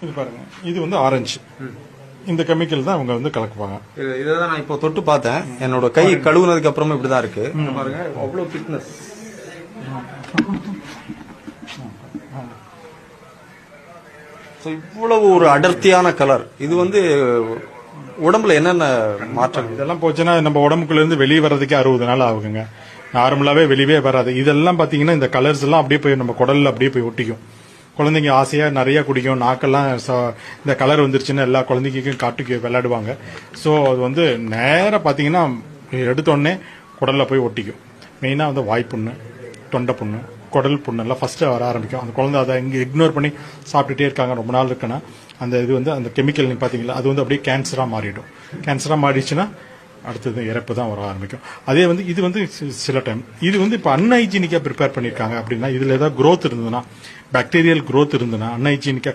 இது பாருங்க, இது வந்து ஆரஞ்சு. இந்த கெமிக்கல் தான் அவங்க வந்து கலக்குவாங்க. இதான் நான் இப்போ தொட்டு பார்த்தேன். என்னோட கை கழுவுனதுக்கு அப்புறமா இப்படிதான் இருக்கு. பாருங்க அவ்வளவு திக்னஸ். இவ்வளவு ஒரு அடர்த்தியான கலர். இது வந்து உடம்புல என்னென்ன மாற்றம்? இதெல்லாம் போச்சுன்னா நம்ம உடம்புக்குள்ள இருந்து வெளியே வர்றதுக்கே 60 நாள் ஆகுங்க. நார்மலாவே வெளியே வராது. இதெல்லாம் பாத்தீங்கன்னா இந்த கலர்ஸ் எல்லாம் அப்படியே போய் நம்ம குடல்ல அப்படியே போய் ஒட்டிக்கும். குழந்தைங்க ஆசையா நிறைய குடிக்கும். நாக்கெல்லாம் இந்த கலர் வந்துருச்சுன்னா எல்லா குழந்தைக்கும் காட்டுக்கு விளையாடுவாங்க. ஸோ அது வந்து நேராக பார்த்தீங்கன்னா எடுத்தோடனே குடல்ல போய் ஒட்டிக்கும். மெயினாக வந்து வாய்ப்புண்ணு, தொண்டை புண்ணு, குடல் புண்ணெல்லாம் ஃபர்ஸ்ட் வர ஆரம்பிக்கும். அந்த குழந்தை அதை இங்கே இக்னோர் பண்ணி சாப்பிட்டுட்டே இருக்காங்க ரொம்ப நாள் இருக்குன்னா அந்த இது வந்து அந்த கெமிக்கல் பார்த்தீங்களா அது வந்து அப்படியே கேன்சராக மாறிடும். கேன்சராக மாறிடுச்சுன்னா அடுத்தது இறப்பு தான் வர ஆரம்பிக்கும். அதே வந்து இது வந்து சில டைம் இது வந்து இப்போ அன்ஹைஜீனிக்காக ப்ரிப்பேர் பண்ணியிருக்காங்க அப்படின்னா இதில் ஏதாவது growth இருந்ததுன்னா பாக்டீரியல் growth இருந்ததுன்னா அன்ஹைஜீனிக்காக